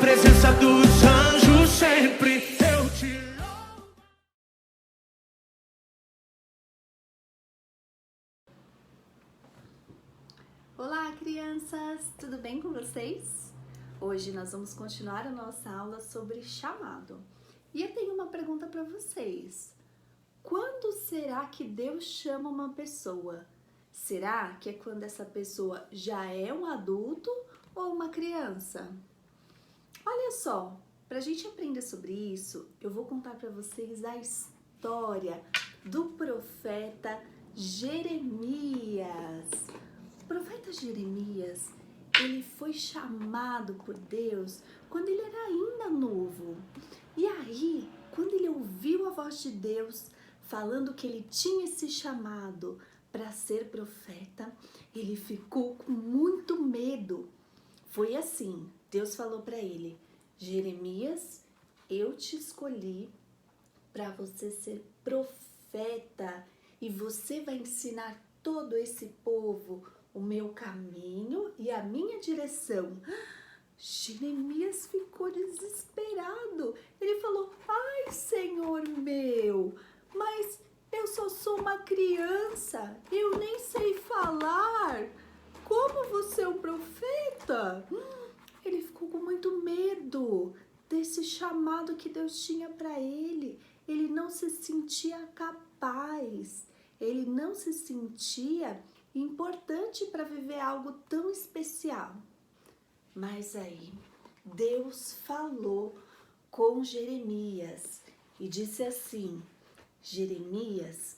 presença dos anjos sempre eu te louvo. Olá, crianças! Tudo bem com vocês? Hoje nós vamos continuar a nossa aula sobre chamado. E eu tenho uma pergunta para vocês. Quando será que Deus chama uma pessoa? Será que é quando essa pessoa já é um adulto ou uma criança? Olha só, para a gente aprender sobre isso, eu vou contar para vocês a história do profeta Jeremias. O profeta Jeremias, ele foi chamado por Deus quando ele era ainda novo. E aí, quando ele ouviu a voz de Deus falando que ele tinha esse chamado para ser profeta, ele ficou com muito medo. Foi assim, Deus falou para ele: Jeremias, eu te escolhi para você ser profeta e você vai ensinar todo esse povo o meu caminho e a minha direção. Jeremias ficou desesperado. Ele falou: ai, Senhor meu, mas eu só sou uma criança, eu nem sei falar. Como você é um profeta? Ele ficou com muito medo desse chamado que Deus tinha para ele. Ele não se sentia capaz, ele não se sentia importante para viver algo tão especial. Mas aí, Deus falou com Jeremias e disse assim: Jeremias,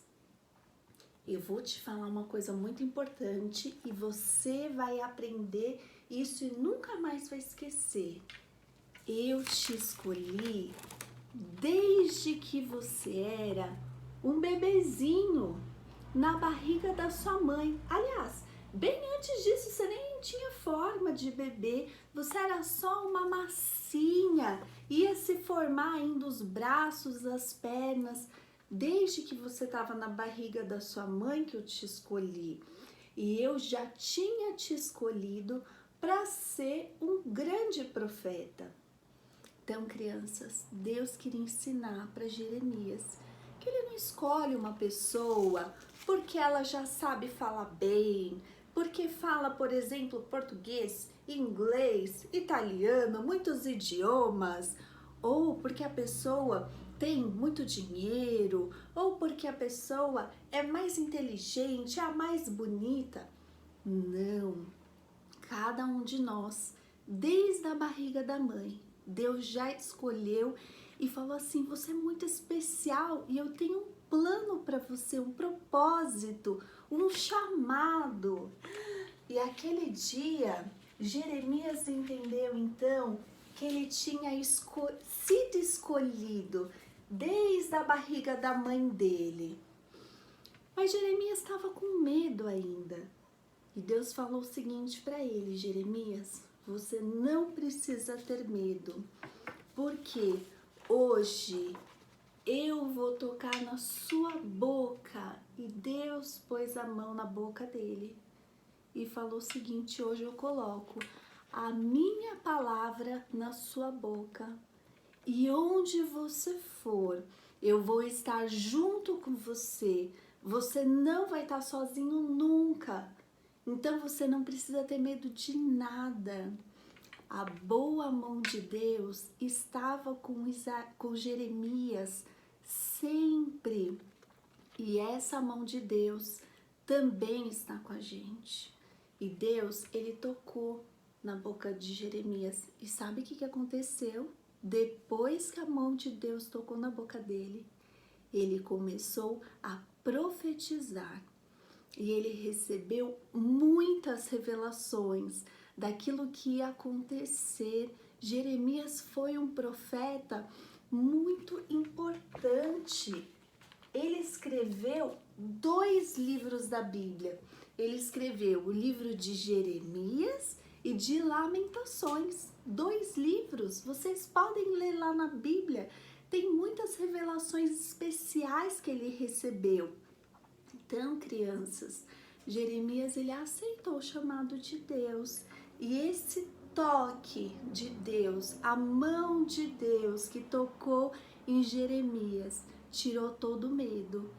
eu vou te falar uma coisa muito importante e você vai aprender isso e nunca mais vai esquecer. Eu te escolhi desde que você era um bebezinho na barriga da sua mãe. Aliás, bem antes disso, você nem tinha forma de bebê, você era só uma massinha, ia se formar ainda os braços, as pernas, desde que você estava na barriga da sua mãe que eu te escolhi. E eu já tinha te escolhido para ser um grande profeta. Então, crianças, Deus queria ensinar para Jeremias que ele não escolhe uma pessoa porque ela já sabe falar bem, porque fala, por exemplo, português, inglês, italiano, muitos idiomas, ou porque a pessoa tem muito dinheiro, ou porque a pessoa é mais inteligente, é a mais bonita. Não, cada um de nós, desde a barriga da mãe, Deus já escolheu e falou assim: você é muito especial e eu tenho um plano para você, um propósito, um chamado. E aquele dia, Jeremias entendeu então que ele tinha sido escolhido desde a barriga da mãe dele. Mas Jeremias estava com medo ainda. E Deus falou o seguinte para ele: Jeremias, você não precisa ter medo, porque hoje eu vou tocar na sua boca. E Deus pôs a mão na boca dele e falou o seguinte: hoje eu coloco a minha palavra na sua boca, e onde você for, eu vou estar junto com você. Você não vai estar sozinho nunca. Então você não precisa ter medo de nada. A boa mão de Deus estava com Jeremias sempre. E essa mão de Deus também está com a gente. E Deus, ele tocou na boca de Jeremias. E sabe o que aconteceu? Depois que a mão de Deus tocou na boca dele, ele começou a profetizar. E ele recebeu muitas revelações daquilo que ia acontecer. Jeremias foi um profeta muito importante. Ele escreveu 2 livros da Bíblia. Ele escreveu o livro de Jeremias e de Lamentações. 2 livros, vocês podem ler lá na Bíblia. Tem muitas revelações especiais que ele recebeu. Então, crianças, Jeremias, ele aceitou o chamado de Deus. E esse toque de Deus, a mão de Deus que tocou em Jeremias, tirou todo o medo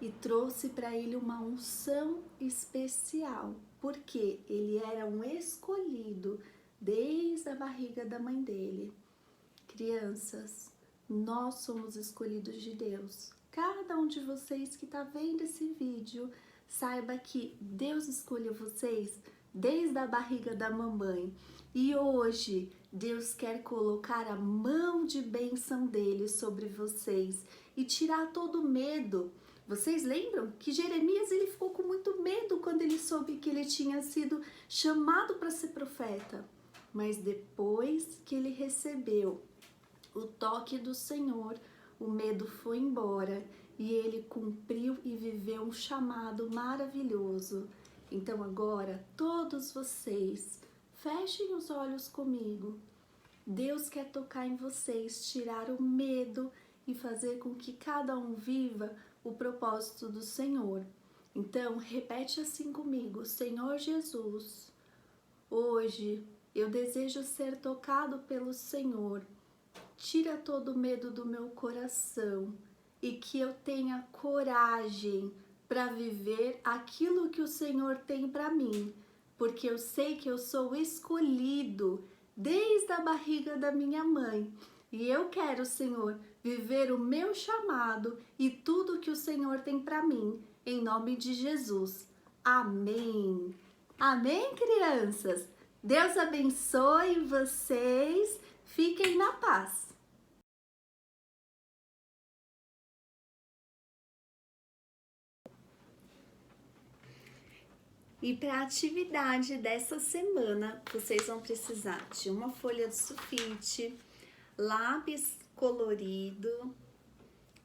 e trouxe para ele uma unção especial, porque ele era um escolhido desde a barriga da mãe dele. Crianças, nós somos escolhidos de Deus. Cada um de vocês que está vendo esse vídeo, saiba que Deus escolheu vocês desde a barriga da mamãe. E hoje, Deus quer colocar a mão de bênção dele sobre vocês e tirar todo o medo. Vocês lembram que Jeremias ele ficou com muito medo quando ele soube que ele tinha sido chamado para ser profeta. Mas depois que ele recebeu o toque do Senhor, o medo foi embora e ele cumpriu e viveu um chamado maravilhoso. Então agora, todos vocês, fechem os olhos comigo. Deus quer tocar em vocês, tirar o medo e fazer com que cada um viva o propósito do Senhor. Então, repete assim comigo: Senhor Jesus, hoje eu desejo ser tocado pelo Senhor. Tira todo o medo do meu coração e que eu tenha coragem para viver aquilo que o Senhor tem para mim, porque eu sei que eu sou escolhido desde a barriga da minha mãe. E eu quero, Senhor, viver o meu chamado e tudo que o Senhor tem para mim, em nome de Jesus. Amém. Amém, crianças? Deus abençoe vocês. Fiquem na paz. E para a atividade dessa semana, vocês vão precisar de uma folha de sulfite, lápis colorido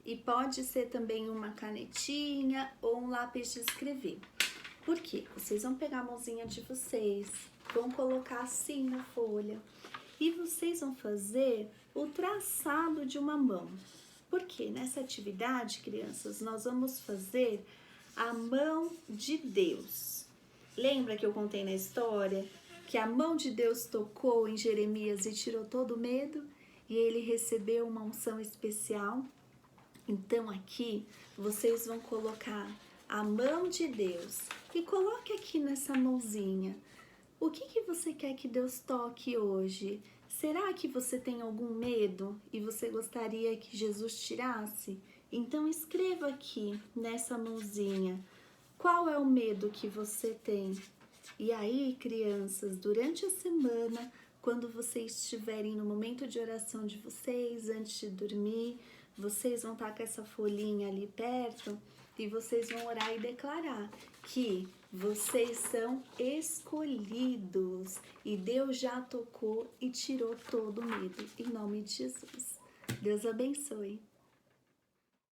e pode ser também uma canetinha ou um lápis de escrever. Por quê? Vocês vão pegar a mãozinha de vocês, vão colocar assim na folha e vocês vão fazer o traçado de uma mão. Porque nessa atividade, crianças, nós vamos fazer a mão de Deus. Lembra que eu contei na história que a mão de Deus tocou em Jeremias e tirou todo o medo? E ele recebeu uma unção especial? Então aqui vocês vão colocar a mão de Deus e coloque aqui nessa mãozinha. O que você quer que Deus toque hoje? Será que você tem algum medo e você gostaria que Jesus tirasse? Então escreva aqui nessa mãozinha. Qual é o medo que você tem? E aí, crianças, durante a semana, quando vocês estiverem no momento de oração de vocês, antes de dormir, vocês vão estar com essa folhinha ali perto e vocês vão orar e declarar que vocês são escolhidos e Deus já tocou e tirou todo o medo. Em nome de Jesus. Deus abençoe.